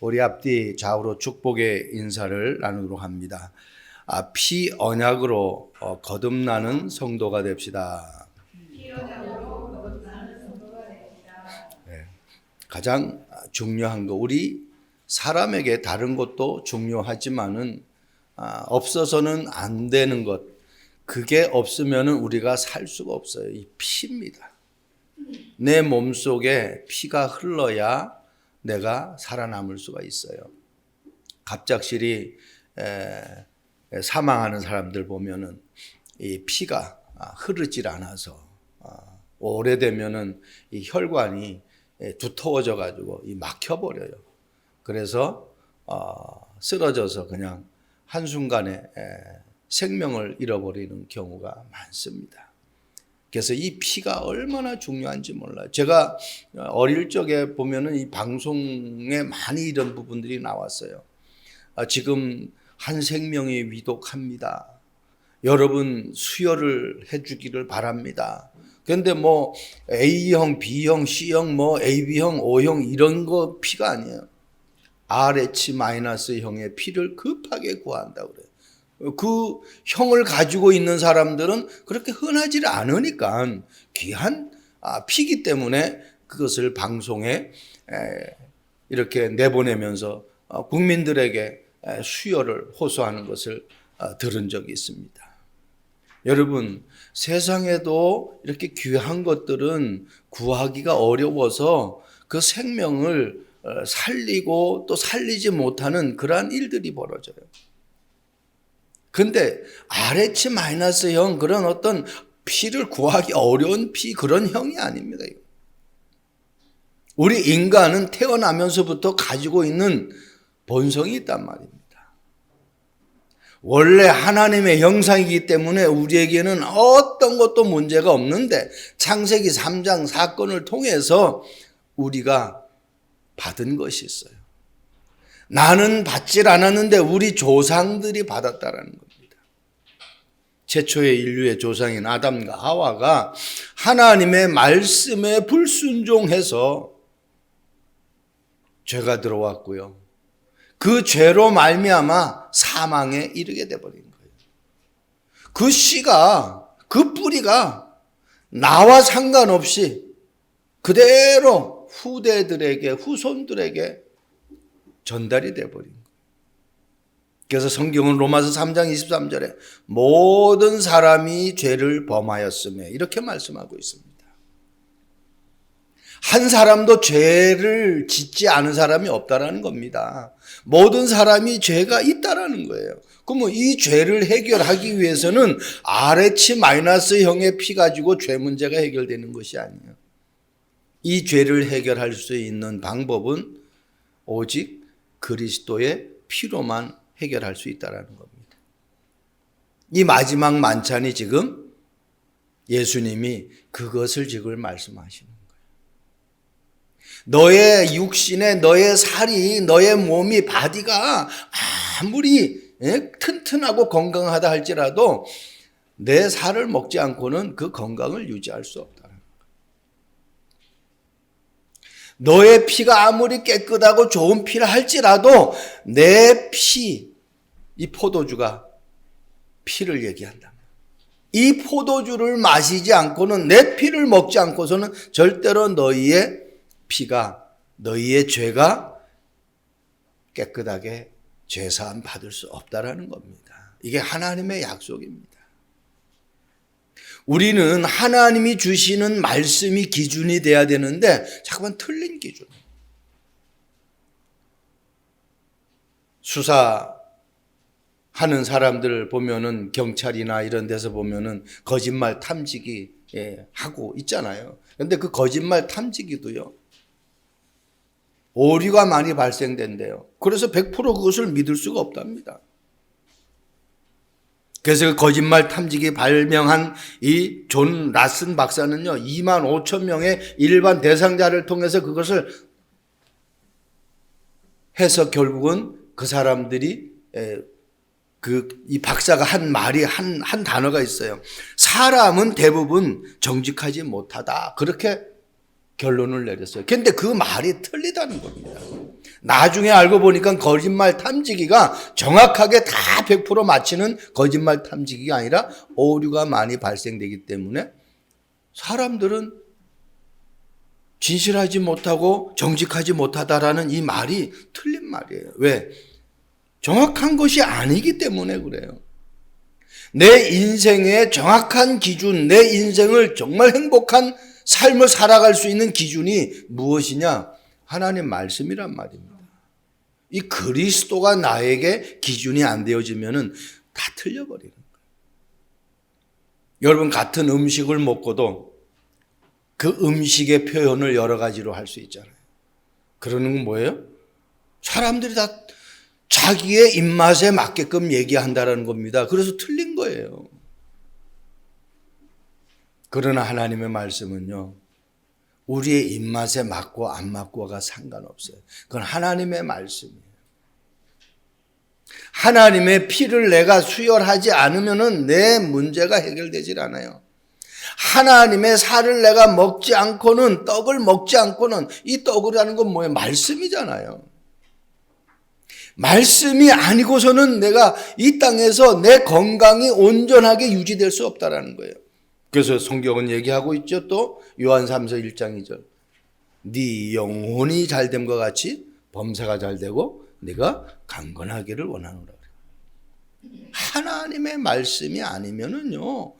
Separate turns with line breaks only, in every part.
우리 앞뒤 좌우로 축복의 인사를 나누도록 합니다. 피 언약으로 거듭나는 성도가 됩시다. 네. 가장 중요한 거, 우리 사람에게 다른 것도 중요하지만은 없어서는 안 되는 것, 그게 없으면은 우리가 살 수가 없어요. 이 피입니다. 내 몸속에 피가 흘러야 내가 살아남을 수가 있어요. 갑작스레 사망하는 사람들 보면은 이 피가 흐르질 않아서 오래되면은 이 혈관이 두터워져 가지고 막혀버려요. 그래서 쓰러져서 그냥 한순간에 생명을 잃어버리는 경우가 많습니다. 그래서 이 피가 얼마나 중요한지 몰라요. 제가 어릴 적에 보면은 이 방송에 많이 이런 부분들이 나왔어요. 지금 한 생명이 위독합니다. 여러분 수혈을 해주기를 바랍니다. 그런데 뭐 A형, B형, C형, 뭐 AB형, O형 이런 거 피가 아니에요. RH-형의 피를 급하게 구한다고 그래요. 그 형을 가지고 있는 사람들은 그렇게 흔하지 않으니까 귀한 피기 때문에 그것을 방송에 이렇게 내보내면서 국민들에게 수혈을 호소하는 것을 들은 적이 있습니다. 여러분, 세상에도 이렇게 귀한 것들은 구하기가 어려워서 그 생명을 살리고 또 살리지 못하는 그러한 일들이 벌어져요. 근데 RH-형 그런 어떤 피를 구하기 어려운 피 그런 형이 아닙니다. 우리 인간은 태어나면서부터 가지고 있는 본성이 있단 말입니다. 원래 하나님의 형상이기 때문에 우리에게는 어떤 것도 문제가 없는데 창세기 3장 사건을 통해서 우리가 받은 것이 있어요. 나는 받질 않았는데 우리 조상들이 받았다라는 겁니다. 최초의 인류의 조상인 아담과 하와가 하나님의 말씀에 불순종해서 죄가 들어왔고요. 그 죄로 말미암아 사망에 이르게 돼버린 거예요. 그 씨가, 그 뿌리가 나와 상관없이 그대로 후대들에게, 후손들에게 전달이 돼버린 거예요. 그래서 성경은 로마서 3장 23절에 모든 사람이 죄를 범하였으며 이렇게 말씀하고 있습니다. 한 사람도 죄를 짓지 않은 사람이 없다라는 겁니다. 모든 사람이 죄가 있다라는 거예요. 그러면 이 죄를 해결하기 위해서는 RH-형의 피 가지고 죄 문제가 해결되는 것이 아니에요. 이 죄를 해결할 수 있는 방법은 오직 그리스도의 피로만 해결할 수 있다는 겁니다. 이 마지막 만찬이 지금 예수님이 그것을 지금 말씀하시는 거예요. 너의 육신에 너의 살이, 너의 몸이, 바디가 아무리 튼튼하고 건강하다 할지라도 내 살을 먹지 않고는 그 건강을 유지할 수 없다. 너의 피가 아무리 깨끗하고 좋은 피를 할지라도 내 피, 이 포도주가 피를 얘기한다. 이 포도주를 마시지 않고는, 내 피를 먹지 않고서는 절대로 너희의 피가, 너희의 죄가 깨끗하게 죄사함 받을 수 없다라는 겁니다. 이게 하나님의 약속입니다. 우리는 하나님이 주시는 말씀이 기준이 돼야 되는데 자꾸만 틀린 기준. 수사하는 사람들 보면은 경찰이나 이런 데서 보면은 거짓말 탐지기 하고 있잖아요. 그런데 그 거짓말 탐지기도요, 오류가 많이 발생된대요. 그래서 100% 그것을 믿을 수가 없답니다. 그래서 그 거짓말 탐지기 발명한 이 존 라슨 박사는요, 25,000명의 일반 대상자를 통해서 그것을 해서 결국은 그 사람들이 이 박사가 한 말이 한 단어가 있어요. 사람은 대부분 정직하지 못하다. 그렇게 결론을 내렸어요. 그런데 그 말이 틀리다는 겁니다. 나중에 알고 보니까 거짓말 탐지기가 정확하게 다 100% 맞히는 거짓말 탐지기가 아니라 오류가 많이 발생되기 때문에 사람들은 진실하지 못하고 정직하지 못하다라는 이 말이 틀린 말이에요. 왜? 정확한 것이 아니기 때문에 그래요. 내 인생의 정확한 기준, 내 인생을 정말 행복한 삶을 살아갈 수 있는 기준이 무엇이냐? 하나님 말씀이란 말입니다. 이 그리스도가 나에게 기준이 안 되어지면은 다 틀려버리는 거예요. 여러분, 같은 음식을 먹고도 그 음식의 표현을 여러 가지로 할 수 있잖아요. 그러는 건 뭐예요? 사람들이 다 자기의 입맛에 맞게끔 얘기한다는 겁니다. 그래서 틀린 거예요. 그러나 하나님의 말씀은요, 우리의 입맛에 맞고 안 맞고가 상관없어요. 그건 하나님의 말씀이에요. 하나님의 피를 내가 수혈하지 않으면은 내 문제가 해결되질 않아요. 하나님의 살을 내가 먹지 않고는, 떡을 먹지 않고는, 이 떡이라는 건 뭐예요? 말씀이잖아요. 말씀이 아니고서는 내가 이 땅에서 내 건강이 온전하게 유지될 수 없다라는 거예요. 그래서 성경은 얘기하고 있죠. 또 요한 3서 1장 2절. 네 영혼이 잘됨과 같이 범사가 잘되고 네가 강건하기를 원하노라. 하나님의 말씀이 아니면은요,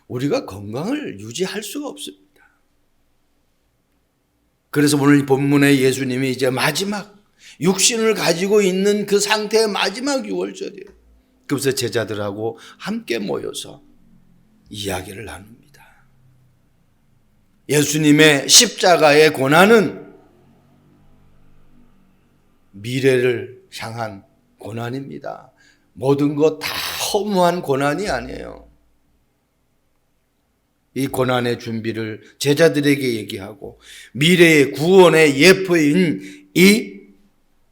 우리가 건강을 유지할 수가 없습니다. 그래서 오늘 본문에 예수님이 이제 마지막 육신을 가지고 있는 그 상태의 마지막 6월절이에요. 그래서 제자들하고 함께 모여서 이야기를 나눕니다. 예수님의 십자가의 고난은 미래를 향한 고난입니다. 모든 것 다 허무한 고난이 아니에요. 이 고난의 준비를 제자들에게 얘기하고 미래의 구원의 예표인 이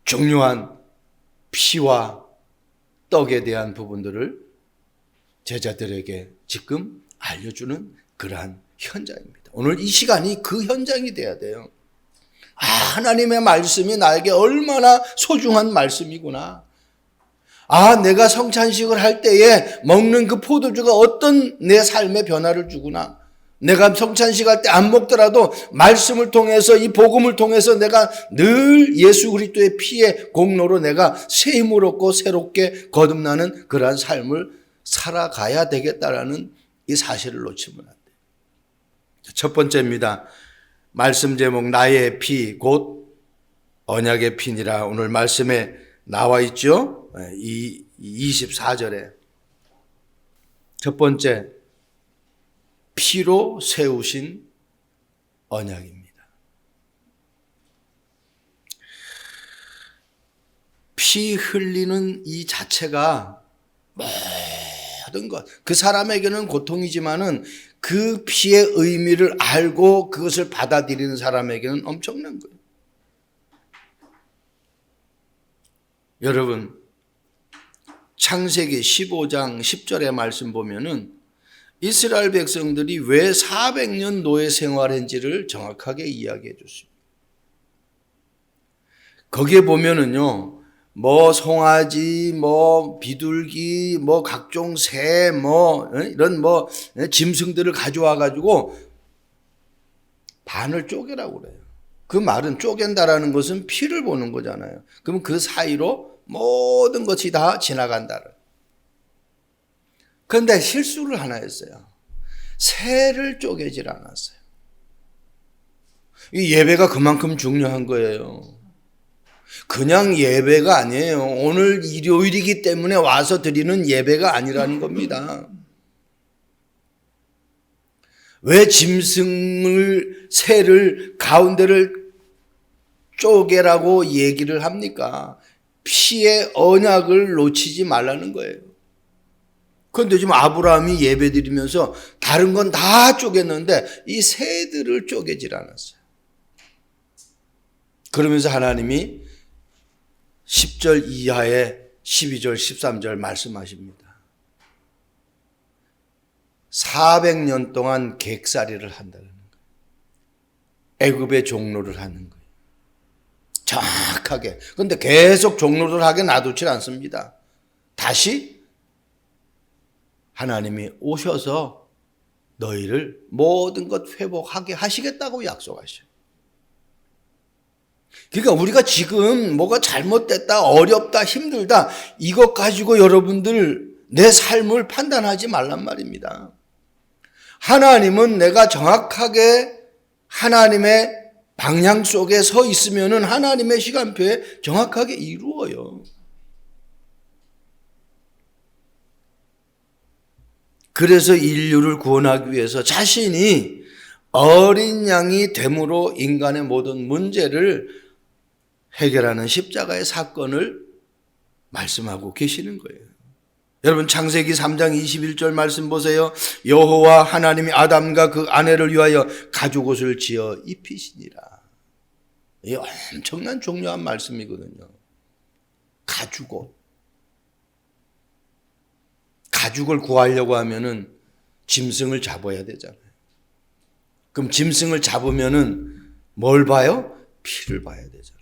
중요한 피와 떡에 대한 부분들을 제자들에게 지금 알려주는 그러한 현장입니다. 오늘 이 시간이 그 현장이 돼야 돼요. 아, 하나님의 말씀이 나에게 얼마나 소중한 말씀이구나. 아, 내가 성찬식을 할 때에 먹는 그 포도주가 어떤 내 삶의 변화를 주구나. 내가 성찬식 할 때 안 먹더라도 말씀을 통해서, 이 복음을 통해서 내가 늘 예수 그리스도의 피의 공로로 내가 새 힘을 얻고 새롭게 거듭나는 그러한 삶을 살아가야 되겠다라는 이 사실을 놓치면 안 돼요. 첫 번째입니다. 말씀 제목 나의 피 곧 언약의 피니라. 오늘 말씀에 나와 있죠. 이 24절에 첫 번째, 피로 세우신 언약입니다. 피 흘리는 이 자체가 모든 것, 그 사람에게는 고통이지만은 그 피의 의미를 알고 그것을 받아들이는 사람에게는 엄청난 거예요. 여러분, 창세기 15장 10절의 말씀 보면은 이스라엘 백성들이 왜 400년 노예 생활했는지를 정확하게 이야기해 줬습니다. 거기에 보면은요, 뭐 송아지, 뭐 비둘기, 뭐 각종 새, 뭐 이런 뭐 짐승들을 가져와 가지고 반을 쪼개라고 그래요. 그 말은 쪼갠다라는 것은 피를 보는 거잖아요. 그럼 그 사이로 모든 것이 다 지나간다. 그런데 실수를 하나 했어요. 새를 쪼개질 않았어요. 이 예배가 그만큼 중요한 거예요. 그냥 예배가 아니에요. 오늘 일요일이기 때문에 와서 드리는 예배가 아니라는 겁니다. 왜 짐승을, 새를 가운데를 쪼개라고 얘기를 합니까? 피의 언약을 놓치지 말라는 거예요. 그런데 지금 아브라함이 예배 드리면서 다른 건 다 쪼갰는데 이 새들을 쪼개질 않았어요. 그러면서 하나님이 10절 이하에 12절, 13절 말씀하십니다. 400년 동안 객살이를 한다는 거예요. 애굽의 종로를 하는 거예요. 정확하게. 근데 계속 종로를 하게 놔두질 않습니다. 다시 하나님이 오셔서 너희를 모든 것 회복하게 하시겠다고 약속하셔요. 그러니까 우리가 지금 뭐가 잘못됐다, 어렵다, 힘들다 이것 가지고 여러분들 내 삶을 판단하지 말란 말입니다. 하나님은 내가 정확하게 하나님의 방향 속에 서 있으면은 하나님의 시간표에 정확하게 이루어요. 그래서 인류를 구원하기 위해서 자신이 어린 양이 됨으로 인간의 모든 문제를 해결하는 십자가의 사건을 말씀하고 계시는 거예요. 여러분 창세기 3장 21절 말씀 보세요. 여호와 하나님이 아담과 그 아내를 위하여 가죽옷을 지어 입히시니라. 이게 엄청난 중요한 말씀이거든요. 가죽옷. 가죽을 구하려고 하면은 짐승을 잡아야 되잖아요. 그럼 짐승을 잡으면은 뭘 봐요? 피를 봐야 되잖아요.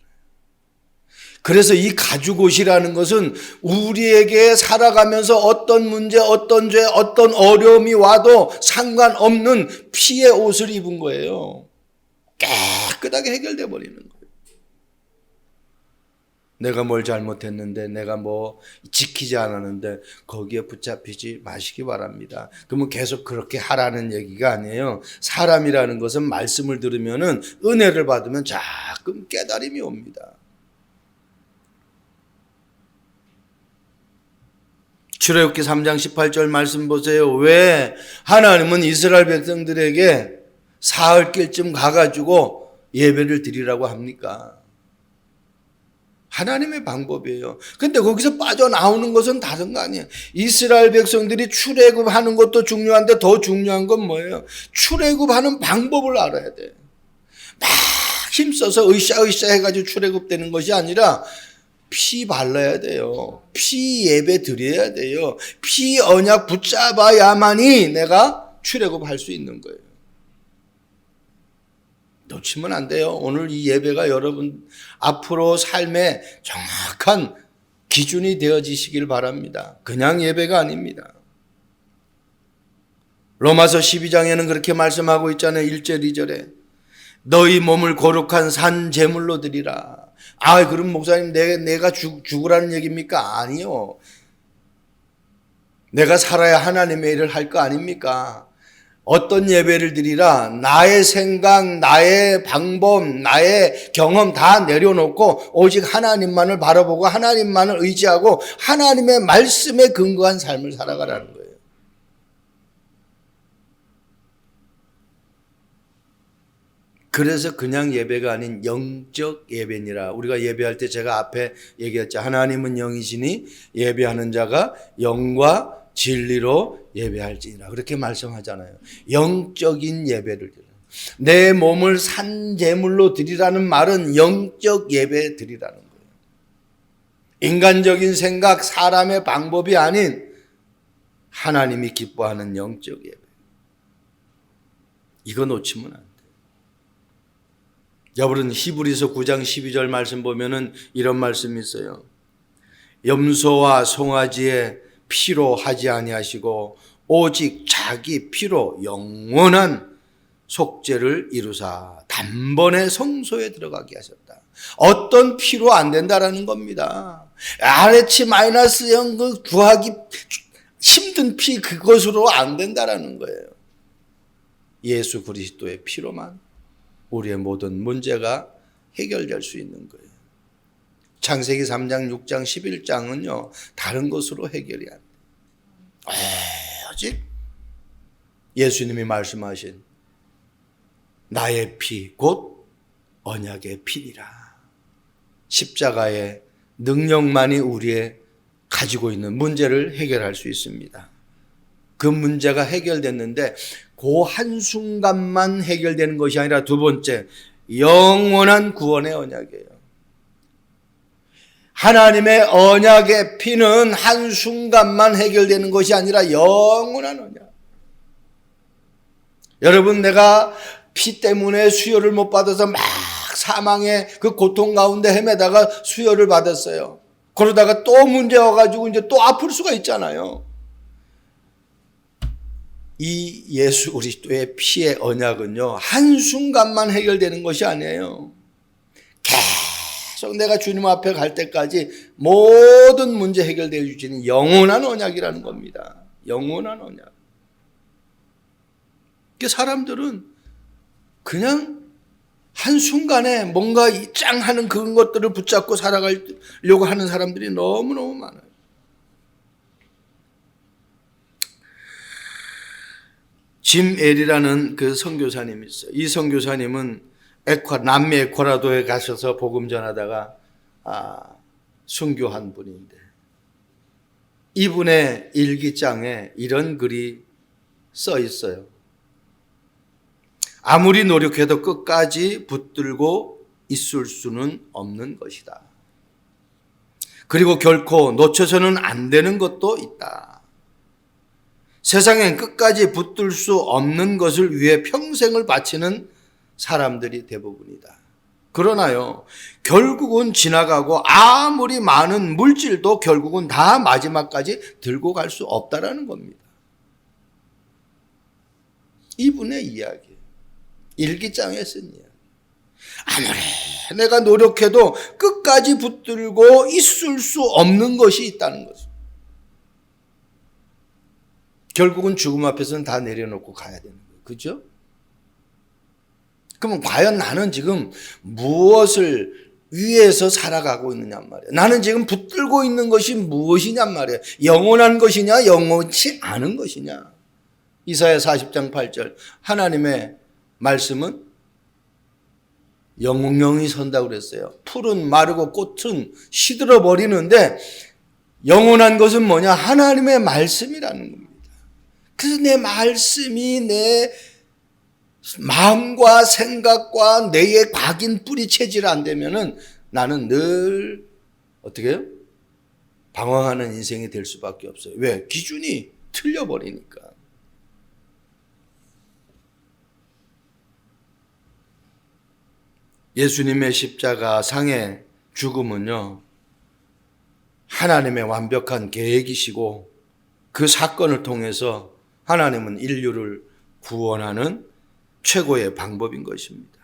그래서 이 가죽옷이라는 것은 우리에게 살아가면서 어떤 문제, 어떤 죄, 어떤 어려움이 와도 상관없는 피의 옷을 입은 거예요. 깨끗하게 해결돼 버리는 거예요. 내가 뭘 잘못했는데, 내가 뭐 지키지 않았는데 거기에 붙잡히지 마시기 바랍니다. 그러면 계속 그렇게 하라는 얘기가 아니에요. 사람이라는 것은 말씀을 들으면은 은혜를 받으면 자꾸 깨달음이 옵니다. 출애굽기 3장 18절 말씀 보세요. 왜 하나님은 이스라엘 백성들에게 사흘길쯤 가가지고 예배를 드리라고 합니까? 하나님의 방법이에요. 근데 거기서 빠져나오는 것은 다른 거 아니에요. 이스라엘 백성들이 출애굽하는 것도 중요한데 더 중요한 건 뭐예요? 출애굽하는 방법을 알아야 돼. 막 힘써서 으쌰으쌰 해가지고 출애굽되는 것이 아니라 피 발라야 돼요. 피 예배 드려야 돼요. 피 언약 붙잡아야만이 내가 출애굽할 수 있는 거예요. 놓치면 안 돼요. 오늘 이 예배가 여러분 앞으로 삶의 정확한 기준이 되어지시길 바랍니다. 그냥 예배가 아닙니다. 로마서 12장에는 그렇게 말씀하고 있잖아요. 1절 2절에 너희 몸을 거룩한 산 제물로 드리라. 그럼 목사님 내가 죽으라는 얘기입니까? 아니요. 내가 살아야 하나님의 일을 할 거 아닙니까? 어떤 예배를 드리라? 나의 생각, 나의 방법, 나의 경험 다 내려놓고 오직 하나님만을 바라보고 하나님만을 의지하고 하나님의 말씀에 근거한 삶을 살아가라는 거예요. 그래서 그냥 예배가 아닌 영적 예배니라. 우리가 예배할 때 제가 앞에 얘기했죠. 하나님은 영이시니 예배하는 자가 영과 진리로 예배할지니라. 그렇게 말씀하잖아요. 영적인 예배를 드려. 내 몸을 산제물로 드리라는 말은 영적 예배 드리라는 거예요. 인간적인 생각, 사람의 방법이 아닌 하나님이 기뻐하는 영적 예배. 이거 놓치면 안 돼요. 여러분 히브리서 9장 12절 말씀 보면은 이런 말씀이 있어요. 염소와 송아지의 피로 하지 아니하시고 오직 자기 피로 영원한 속죄를 이루사 단번에 성소에 들어가게 하셨다. 어떤 피로 안 된다라는 겁니다. RH 마이너스 0 구하기 힘든 피 그것으로 안 된다라는 거예요. 예수 그리스도의 피로만 우리의 모든 문제가 해결될 수 있는 거예요. 창세기 3장, 6장, 11장은요. 다른 것으로 해결이 안 돼요. 오직 예수님이 말씀하신 나의 피 곧 언약의 피니라. 십자가의 능력만이 우리의 가지고 있는 문제를 해결할 수 있습니다. 그 문제가 해결됐는데 그 한순간만 해결되는 것이 아니라 두 번째, 영원한 구원의 언약이에요. 하나님의 언약의 피는 한순간만 해결되는 것이 아니라 영원한 언약. 여러분, 내가 피 때문에 수혈을 못 받아서 막 사망의 그 고통 가운데 헤매다가 수혈을 받았어요. 그러다가 또 문제 와가지고 이제 또 아플 수가 있잖아요. 이 예수 그리스도의 피의 언약은요, 한순간만 해결되는 것이 아니에요. 계속 내가 주님 앞에 갈 때까지 모든 문제 해결되어 주시는 영원한 언약이라는 겁니다. 영원한 언약. 사람들은 그냥 한순간에 뭔가 짱 하는 그런 것들을 붙잡고 살아가려고 하는 사람들이 너무너무 많아요. 짐 엘이라는 그 선교사님이 있어요. 이 선교사님은 남미 에콰도르에 가셔서 복음 전하다가 순교한 분인데, 이분의 일기장에 이런 글이 써 있어요. 아무리 노력해도 끝까지 붙들고 있을 수는 없는 것이다. 그리고 결코 놓쳐서는 안 되는 것도 있다. 세상엔 끝까지 붙들 수 없는 것을 위해 평생을 바치는 사람들이 대부분이다. 그러나요, 결국은 지나가고 아무리 많은 물질도 결국은 다 마지막까지 들고 갈 수 없다라는 겁니다. 이분의 이야기, 일기장에 쓴 이야기. 아무리 내가 노력해도 끝까지 붙들고 있을 수 없는 것이 있다는 거죠. 결국은 죽음 앞에서는 다 내려놓고 가야 되는 거예요. 그죠? 그러면 과연 나는 지금 무엇을 위해서 살아가고 있느냐 말이에요. 나는 지금 붙들고 있는 것이 무엇이냐 말이에요. 영원한 것이냐, 영원치 않은 것이냐. 이사야 40장 8절. 하나님의 말씀은 영영이 선다고 그랬어요. 풀은 마르고 꽃은 시들어 버리는데 영원한 것은 뭐냐? 하나님의 말씀이라는 겁니다. 그래서 내 말씀이 내 마음과 생각과 뇌에 각인 뿌리 체질 안 되면은 나는 늘 어떻게 해요? 방황하는 인생이 될 수밖에 없어요. 왜? 기준이 틀려버리니까. 예수님의 십자가 상의 죽음은요, 하나님의 완벽한 계획이시고 그 사건을 통해서 하나님은 인류를 구원하는 최고의 방법인 것입니다.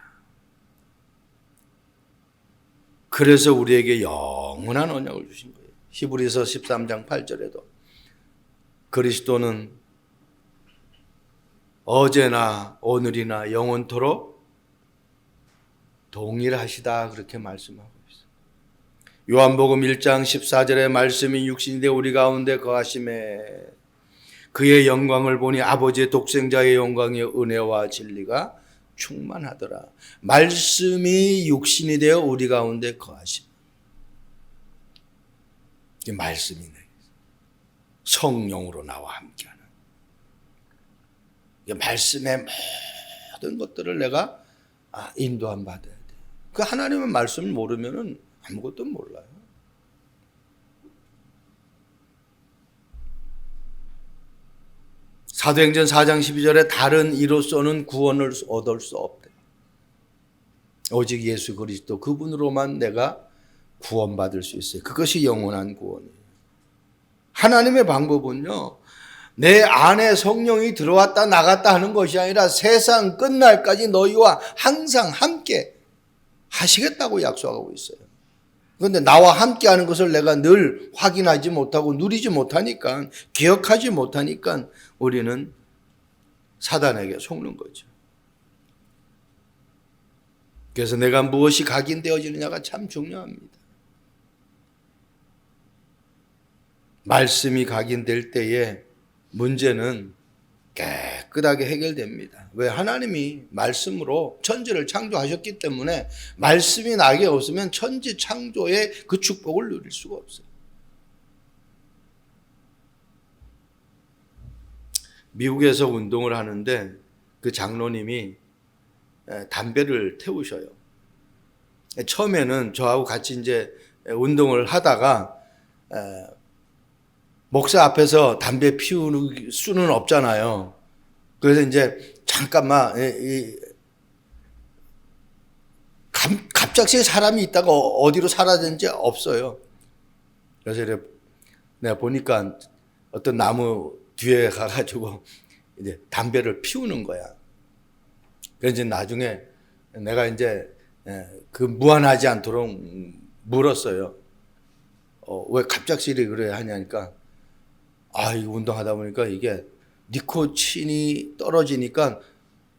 그래서 우리에게 영원한 언약을 주신 거예요. 히브리서 13장 8절에도 그리스도는 어제나 오늘이나 영원토록 동일하시다, 그렇게 말씀하고 있어요. 요한복음 1장 14절의 말씀이 육신이 되어 우리 가운데 거하심에 그의 영광을 보니 아버지의 독생자의 영광의 은혜와 진리가 충만하더라. 말씀이 육신이 되어 우리 가운데 거하심. 이 말씀이네. 성령으로 나와 함께하는. 이 말씀의 모든 것들을 내가 인도함 받아야 돼. 그 하나님의 말씀을 모르면은 아무것도 몰라요. 사도행전 4장 12절에 다른 이로서는 구원을 얻을 수 없대. 오직 예수 그리스도 그분으로만 내가 구원받을 수 있어요. 그것이 영원한 구원이에요. 하나님의 방법은요, 내 안에 성령이 들어왔다 나갔다 하는 것이 아니라 세상 끝날까지 너희와 항상 함께 하시겠다고 약속하고 있어요. 그런데 나와 함께 하는 것을 내가 늘 확인하지 못하고 누리지 못하니까, 기억하지 못하니까 우리는 사단에게 속는 거죠. 그래서 내가 무엇이 각인되어지느냐가 참 중요합니다. 말씀이 각인될 때에 문제는 깨끗하게 해결됩니다. 왜? 하나님이 말씀으로 천지를 창조하셨기 때문에 말씀이 나에게 없으면 천지 창조의 그 축복을 누릴 수가 없어요. 미국에서 운동을 하는데 그 장로님이 담배를 태우셔요. 처음에는 저하고 같이 이제 운동을 하다가 목사 앞에서 담배 피울 수는 없잖아요. 그래서 이제 잠깐만 갑작스레 사람이 있다가 어디로 사라졌는지 없어요. 그래서 내가 보니까 어떤 나무 뒤에 가가지고 이제 담배를 피우는 거야. 그래서 이제 나중에 내가 이제 그 무안하지 않도록 물었어요. 왜 갑작스레 그래 하냐니까, 이거 운동하다 보니까 이게 니코틴이 떨어지니까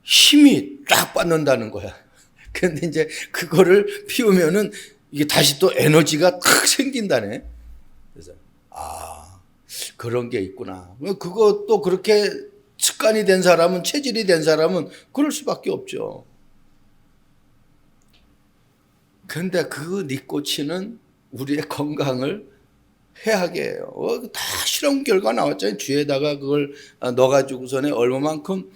힘이 쫙 빠진다는 거야. 근데 이제 그거를 피우면은 이게 다시 또 에너지가 탁 생긴다네. 그래서 그런 게 있구나. 그것도 그렇게 습관이 된 사람은, 체질이 된 사람은 그럴 수밖에 없죠. 근데 그 니코틴은 우리의 건강을 해하게 해요. 다 실험 결과 나왔잖아요. 쥐에다가 그걸 넣어가지고서는 얼마만큼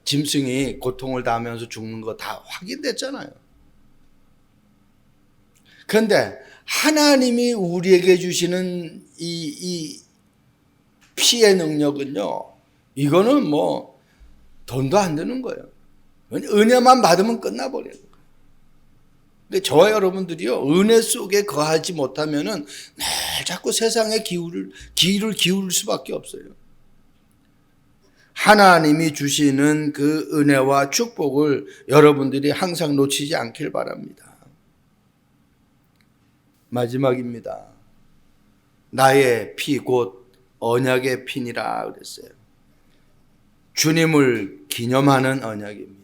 짐승이 고통을 당하면서 죽는 거 다 확인됐잖아요. 그런데 하나님이 우리에게 주시는 이 피의 능력은요, 이거는 뭐 돈도 안 드는 거예요. 은혜만 받으면 끝나버려요. 근데 저와 여러분들이요, 은혜 속에 거하지 못하면은 늘 자꾸 세상에 귀를 기울일 수밖에 없어요. 하나님이 주시는 그 은혜와 축복을 여러분들이 항상 놓치지 않길 바랍니다. 마지막입니다. 나의 피 곧 언약의 피니라 그랬어요. 주님을 기념하는 언약입니다.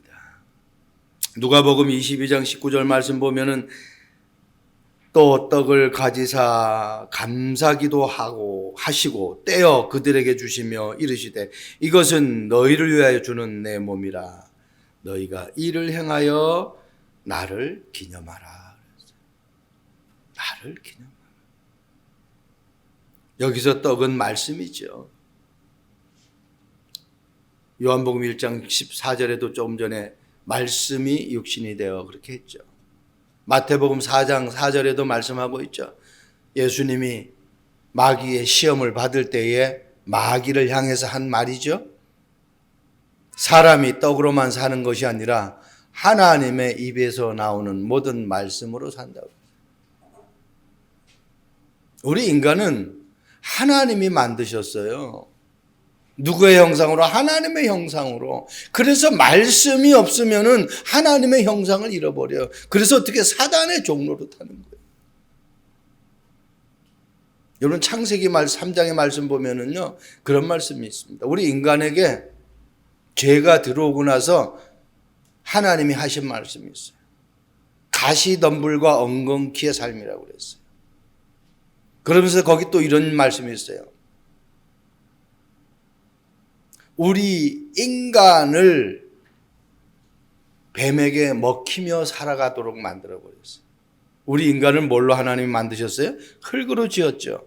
누가복음 22장 19절 말씀 보면은 또 떡을 가지사 감사기도 하시고 떼어 그들에게 주시며 이르시되 이것은 너희를 위하여 주는 내 몸이라. 너희가 이를 행하여 나를 기념하라. 나를 기념하라. 여기서 떡은 말씀이죠. 요한복음 1장 14절에도 조금 전에 말씀이 육신이 되어 그렇게 했죠. 마태복음 4장 4절에도 말씀하고 있죠. 예수님이 마귀의 시험을 받을 때에 마귀를 향해서 한 말이죠. 사람이 떡으로만 사는 것이 아니라 하나님의 입에서 나오는 모든 말씀으로 산다고. 우리 인간은 하나님이 만드셨어요. 누구의 형상으로? 하나님의 형상으로. 그래서 말씀이 없으면은 하나님의 형상을 잃어버려요. 그래서 어떻게 사단의 종로로 타는 거예요. 여러분 창세기 3장의 말씀 보면은요, 그런 말씀이 있습니다. 우리 인간에게 죄가 들어오고 나서 하나님이 하신 말씀이 있어요. 가시덤불과 엉겅퀴의 삶이라고 그랬어요. 그러면서 거기 또 이런 말씀이 있어요. 우리 인간을 뱀에게 먹히며 살아가도록 만들어버렸어요. 우리 인간을 뭘로 하나님이 만드셨어요? 흙으로 지었죠.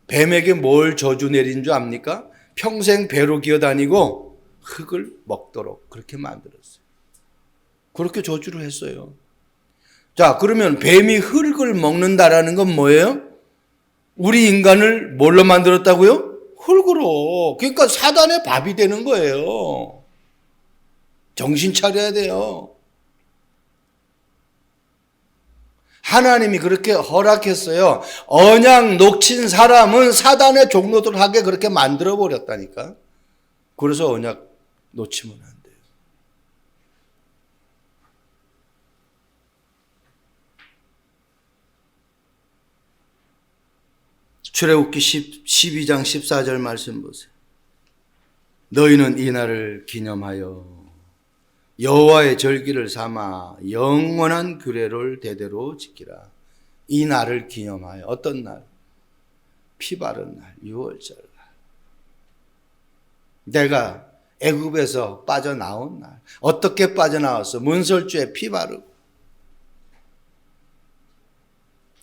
뱀에게 뭘 저주 내린 줄 압니까? 평생 배로 기어다니고 흙을 먹도록 그렇게 만들었어요. 그렇게 저주를 했어요. 자, 그러면 뱀이 흙을 먹는다라는 건 뭐예요? 우리 인간을 뭘로 만들었다고요? 흙으로. 그러니까 사단의 밥이 되는 거예요. 정신 차려야 돼요. 하나님이 그렇게 허락했어요. 언약 놓친 사람은 사단의 종로들 하게 그렇게 만들어 버렸다니까. 그래서 언약 놓치면 안 돼요. 출애굽기 12장 14절 말씀 보세요. 너희는 이 날을 기념하여 여호와의 절기를 삼아 영원한 규례를 대대로 지키라. 이 날을 기념하여. 어떤 날? 피 바른 날, 6월절 날. 내가 애굽에서 빠져나온 날. 어떻게 빠져나왔어? 문설주에 피 바르고.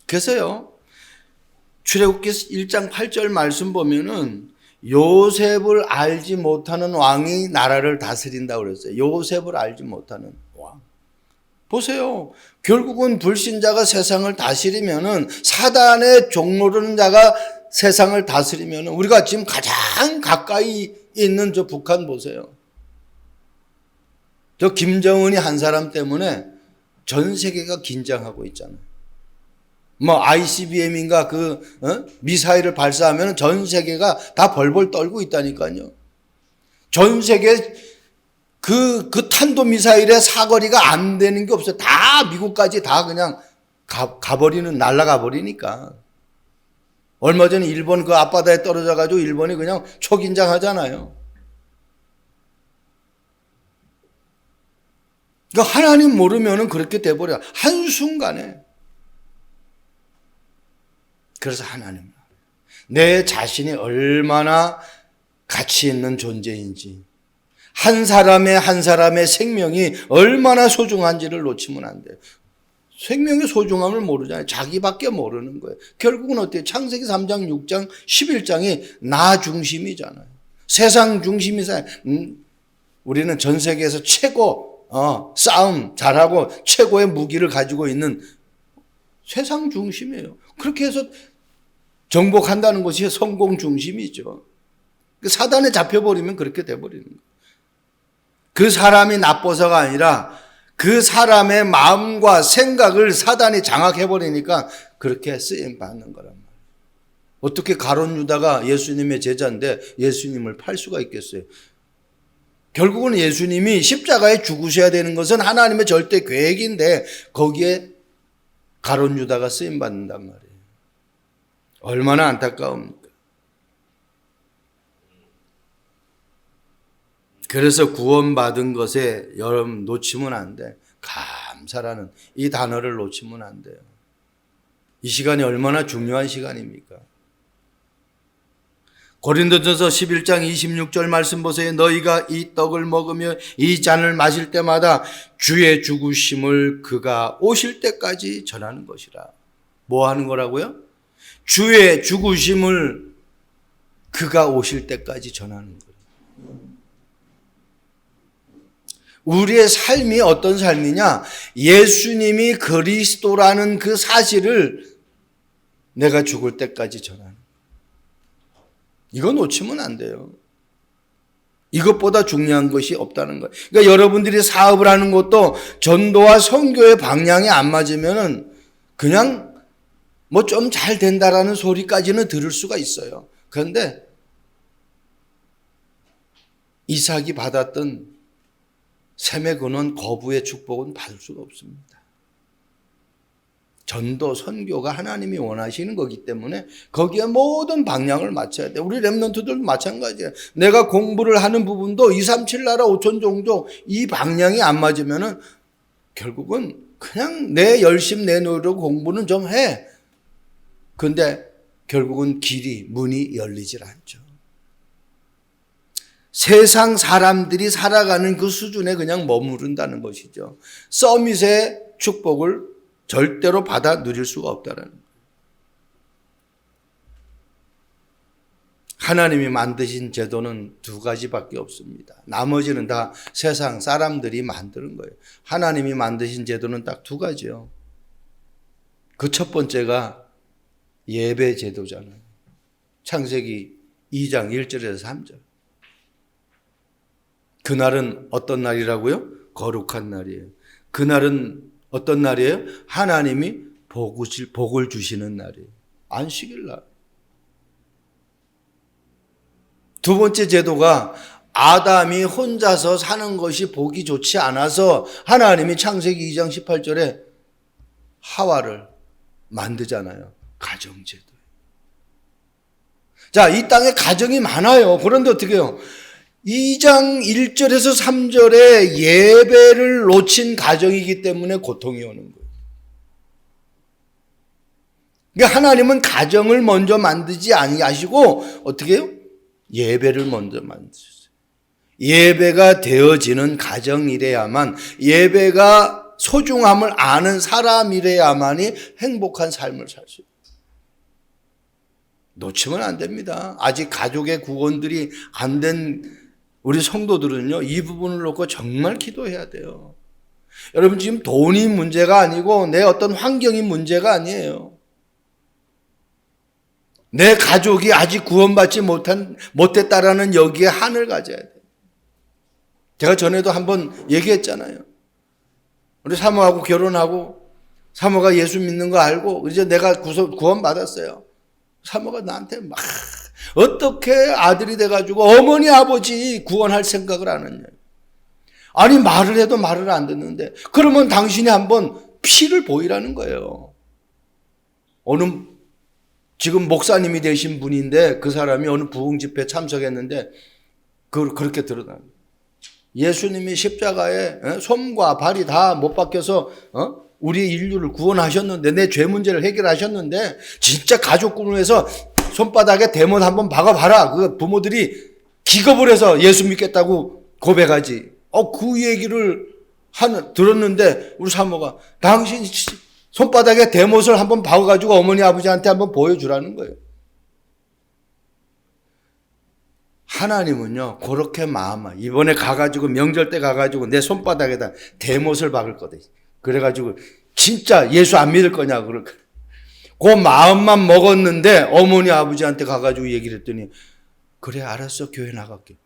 그래서요, 출애굽기 1장 8절 말씀 보면은 요셉을 알지 못하는 왕이 나라를 다스린다고 그랬어요. 요셉을 알지 못하는 왕. 보세요. 결국은 불신자가 세상을 다스리면은, 사단의 종로르는 자가 세상을 다스리면은, 우리가 지금 가장 가까이 있는 저 북한 보세요. 저 김정은이 한 사람 때문에 전 세계가 긴장하고 있잖아요. 뭐 ICBM인가 미사일을 발사하면 전 세계가 다 벌벌 떨고 있다니까요. 전 세계 그 탄도 미사일의 사거리가 안 되는 게 없어요. 다 미국까지 다 그냥 가버리는, 날아가 버리니까. 얼마 전에 일본 그 앞바다에 떨어져가지고 일본이 그냥 초긴장하잖아요. 그러니까 하나님 모르면은 그렇게 돼버려. 한순간에. 그래서 하나님, 내 자신이 얼마나 가치 있는 존재인지, 한 사람의 생명이 얼마나 소중한지를 놓치면 안 돼요. 생명의 소중함을 모르잖아요. 자기밖에 모르는 거예요. 결국은 어때요? 창세기 3장, 6장, 11장이 나 중심이잖아요. 세상 중심이잖아요. 우리는 전 세계에서 최고 싸움 잘하고 최고의 무기를 가지고 있는 세상 중심이에요. 그렇게 해서 정복한다는 것이 성공 중심이죠. 사단에 잡혀버리면 그렇게 돼버리는 거예요. 그 사람이 나빠서가 아니라 그 사람의 마음과 생각을 사단이 장악해버리니까 그렇게 쓰임받는 거란 말이에요. 어떻게 가룟 유다가 예수님의 제자인데 예수님을 팔 수가 있겠어요? 결국은 예수님이 십자가에 죽으셔야 되는 것은 하나님의 절대 계획인데 거기에 가룟 유다가 쓰임받는단 말이에요. 얼마나 안타까웁니까? 그래서 구원받은 것에 여러분 놓치면 안 돼. 감사라는 이 단어를 놓치면 안 돼요. 이 시간이 얼마나 중요한 시간입니까? 고린도전서 11장 26절 말씀 보세요. 너희가 이 떡을 먹으며 이 잔을 마실 때마다 주의 죽으심을 그가 오실 때까지 전하는 것이라. 뭐 하는 거라고요? 주의 죽으심을 그가 오실 때까지 전하는 거예요. 우리의 삶이 어떤 삶이냐? 예수님이 그리스도라는 그 사실을 내가 죽을 때까지 전하는 거예요. 이거 놓치면 안 돼요. 이것보다 중요한 것이 없다는 거예요. 그러니까 여러분들이 사업을 하는 것도 전도와 선교의 방향이 안 맞으면은 그냥 뭐 좀 잘 된다라는 소리까지는 들을 수가 있어요. 그런데 이삭이 받았던 셈의 근원 거부의 축복은 받을 수가 없습니다. 전도, 선교가 하나님이 원하시는 거기 때문에 거기에 모든 방향을 맞춰야 돼. 우리 렘넌트들도 마찬가지예요. 내가 공부를 하는 부분도 237 나라 5천 종족 이 방향이 안 맞으면은 결국은 그냥 내 열심 내 노력 공부는 좀 해. 근데 결국은 문이 열리질 않죠. 세상 사람들이 살아가는 그 수준에 그냥 머무른다는 것이죠. 서밋의 축복을 절대로 받아 누릴 수가 없다는 거예요. 하나님이 만드신 제도는 두 가지밖에 없습니다. 나머지는 다 세상 사람들이 만드는 거예요. 하나님이 만드신 제도는 딱 두 가지요. 그 첫 번째가 예배 제도잖아요. 창세기 2장 1절에서 3절. 그날은 어떤 날이라고요? 거룩한 날이에요. 그날은 어떤 날이에요? 하나님이 복을 주시는 날이에요. 안식일 날. 두 번째 제도가 아담이 혼자서 사는 것이 보기 좋지 않아서 하나님이 창세기 2장 18절에 하와를 만드잖아요. 가정제도. 자, 이 땅에 가정이 많아요. 그런데 어떻게 해요? 2장 1절에서 3절에 예배를 놓친 가정이기 때문에 고통이 오는 거예요. 그러니까 하나님은 가정을 먼저 만들지 아니하시고 어떻게 해요? 예배를 먼저 만드셨어요. 예배가 되어지는 가정이래야만, 예배가 소중함을 아는 사람이래야만이 행복한 삶을 살 수 있어요. 놓치면 안 됩니다. 아직 가족의 구원들이 안 된 우리 성도들은요, 이 부분을 놓고 정말 기도해야 돼요. 여러분, 지금 돈이 문제가 아니고 내 어떤 환경이 문제가 아니에요. 내 가족이 아직 구원받지 못했다라는 여기에 한을 가져야 돼요. 제가 전에도 한번 얘기했잖아요. 우리 사모하고 결혼하고 사모가 예수 믿는 거 알고 이제 내가 구원 받았어요. 사모가 나한테 막 어떻게 아들이 돼가지고 어머니 아버지 구원할 생각을 안 했냐. 아니 말을 해도 말을 안 듣는데 그러면 당신이 한번 피를 보이라는 거예요. 어느 지금 목사님이 되신 분인데 그 사람이 어느 부흥 집회에 참석했는데 그렇게 드러납니다. 예수님이 십자가에 손과 발이 다 못 박혀서 우리 인류를 구원하셨는데 내 죄 문제를 해결하셨는데 진짜 가족군을 해서 손바닥에 대못 한번 박아봐라. 그 부모들이 기겁을 해서 예수 믿겠다고 고백하지. 그 얘기를 들었는데 우리 사모가 당신 손바닥에 대못을 한번 박아가지고 어머니 아버지한테 한번 보여주라는 거예요. 하나님은요 그렇게 이번에 가가지고 명절 때 가가지고 내 손바닥에다 대못을 박을 거다. 그래가지고 진짜 예수 안 믿을 거냐 그럴까. 그 마음만 먹었는데 어머니 아버지한테 가가지고 얘기를 했더니 그래 알았어 교회 나갈게.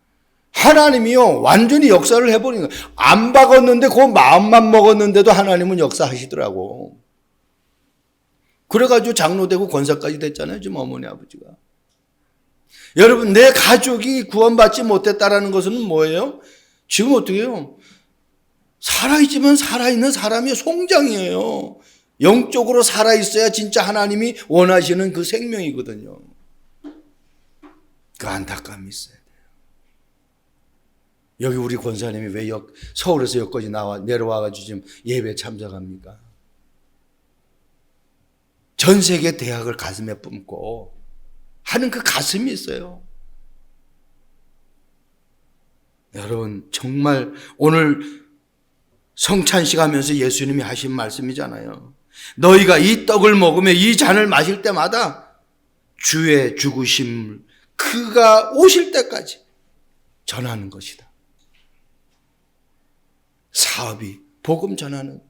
하나님이요 완전히 역사를 해버린 거예요. 안 박았는데 그 마음만 먹었는데도 하나님은 역사하시더라고. 그래가지고 장로되고 권사까지 됐잖아요 지금 어머니 아버지가. 여러분 내 가족이 구원받지 못했다라는 것은 뭐예요? 지금 어떻게 해요? 살아있지만 살아있는 사람의 송장이에요. 영적으로 살아있어야 진짜 하나님이 원하시는 그 생명이거든요. 그 안타까움이 있어야 돼요. 여기 우리 권사님이 왜 서울에서 여기까지 내려와가지고 지금 예배 참석합니까? 전 세계 대학을 가슴에 뿜고 하는 그 가슴이 있어요. 여러분 정말 오늘 성찬식 하면서 예수님이 하신 말씀이잖아요. 너희가 이 떡을 먹으며 이 잔을 마실 때마다 주의 죽으심을 그가 오실 때까지 전하는 것이다. 사업이 복음 전하는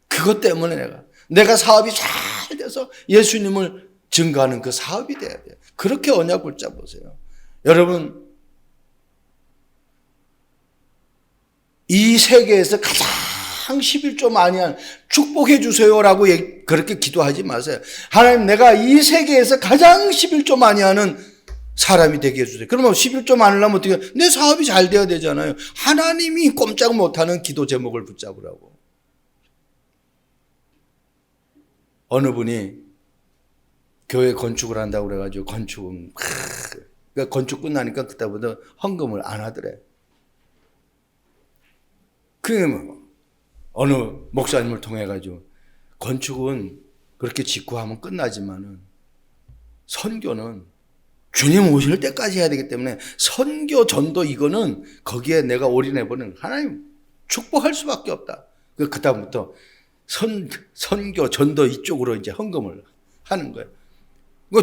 그것 때문에 내가 사업이 잘 돼서 예수님을 증거하는 그 사업이 돼야 돼요. 그렇게 언약 붙잡으세요. 여러분 이 세계에서 가장 11조 많이 한 축복해 주세요라고 그렇게 기도하지 마세요. 하나님 내가 이 세계에서 가장 11조 많이 하는 사람이 되게 해주세요. 그러면 11조 많으려면 어떻게 내 사업이 잘 돼야 되잖아요. 하나님이 꼼짝 못하는 기도 제목을 붙잡으라고. 어느 분이 교회 건축을 한다고 그래가지고 그러니까 건축 끝나니까 그때부터 헌금을 안 하더래. 어느 목사님을 통해 가지고 건축은 그렇게 짓고 하면 끝나지만은 선교는 주님 오실 때까지 해야 되기 때문에 선교 전도 이거는 거기에 내가 올인해버리는 하나님 축복할 수밖에 없다. 그다음부터 선교 전도 이쪽으로 이제 헌금을 하는 거예요.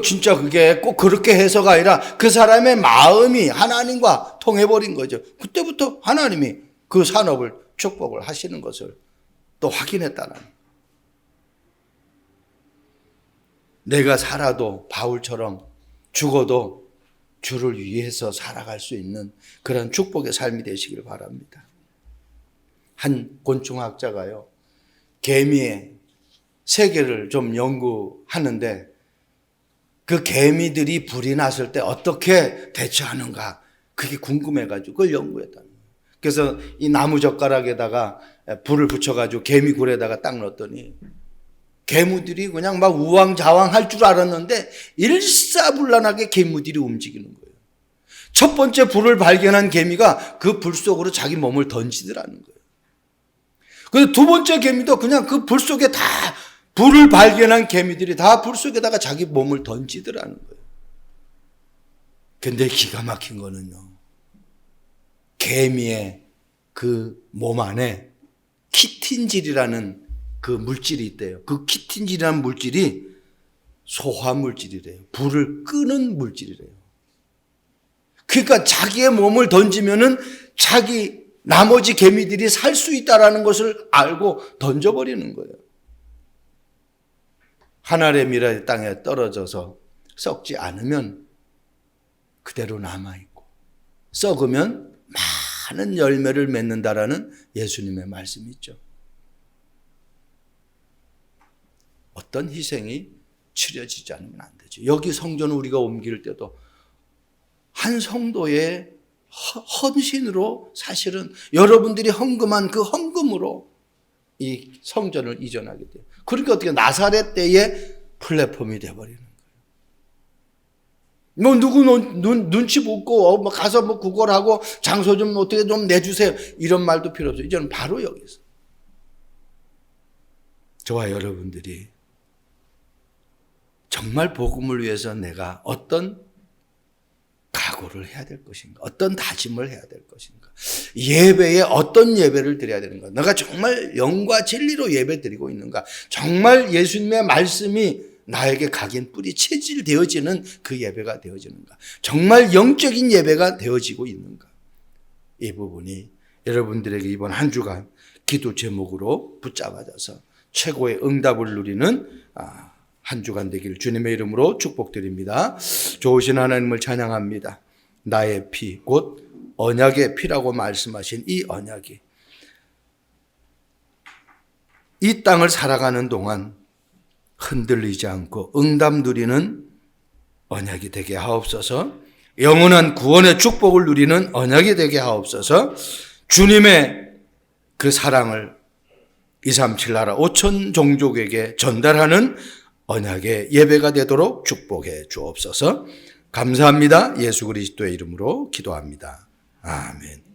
진짜 그게 꼭 그렇게 해서가 아니라 그 사람의 마음이 하나님과 통해버린 거죠. 그때부터 하나님이 그 산업을 축복을 하시는 것을 또 확인했다는. 내가 살아도 바울처럼 죽어도 주를 위해서 살아갈 수 있는 그런 축복의 삶이 되시길 바랍니다. 한 곤충학자가요, 개미의 세계를 좀 연구하는데 그 개미들이 불이 났을 때 어떻게 대처하는가 그게 궁금해가지고 그걸 연구했다는 거예요. 그래서 이 나무 젓가락에다가 불을 붙여가지고 개미 굴에다가 딱 넣었더니 개미들이 그냥 막 우왕좌왕 할 줄 알았는데 일사불란하게 개미들이 움직이는 거예요. 첫 번째 불을 발견한 개미가 그 불 속으로 자기 몸을 던지더라는 거예요. 그래서 두 번째 개미도 그냥 그 불 속에 다 불을 발견한 개미들이 다 불 속에다가 자기 몸을 던지더라는 거예요. 근데 기가 막힌 거는요, 개미의 그 몸 안에 키틴질이라는 그 물질이 있대요. 그 키틴질이라는 물질이 소화 물질이래요. 불을 끄는 물질이래요. 그러니까 자기의 몸을 던지면은 자기 나머지 개미들이 살 수 있다라는 것을 알고 던져버리는 거예요. 하늘의 미랄이 땅에 떨어져서 썩지 않으면 그대로 남아있고, 썩으면 많은 열매를 맺는다라는 예수님의 말씀이 있죠. 어떤 희생이 치러지지 않으면 안 되죠. 여기 성전을 우리가 옮길 때도 한 성도의 헌신으로 사실은 여러분들이 헌금한 그 헌금으로 이 성전을 이전하게 돼요. 그러니까 어떻게 나사렛 때의 플랫폼이 되어버리는 거예요. 뭐 누구 눈치 보고 가서 뭐 구걸하고 장소 좀 어떻게 좀 내주세요 이런 말도 필요 없어요. 이제는 바로 여기서 저와 여러분들이 정말 복음을 위해서 내가 어떤 각오를 해야 될 것인가, 어떤 다짐을 해야 될 것인가, 예배에 어떤 예배를 드려야 되는가, 내가 정말 영과 진리로 예배 드리고 있는가, 정말 예수님의 말씀이 나에게 각인 뿌리 체질되어지는 그 예배가 되어지는가, 정말 영적인 예배가 되어지고 있는가, 이 부분이 여러분들에게 이번 한 주간 기도 제목으로 붙잡아져서 최고의 응답을 누리는 한 주간 되기를 주님의 이름으로 축복드립니다. 좋으신 하나님을 찬양합니다. 나의 피, 곧 언약의 피라고 말씀하신 이 언약이 이 땅을 살아가는 동안 흔들리지 않고 응답 누리는 언약이 되게 하옵소서. 영원한 구원의 축복을 누리는 언약이 되게 하옵소서. 주님의 그 사랑을 237 나라 5천 종족에게 전달하는 언약의 예배가 되도록 축복해 주옵소서. 감사합니다. 예수 그리스도의 이름으로 기도합니다. 아멘.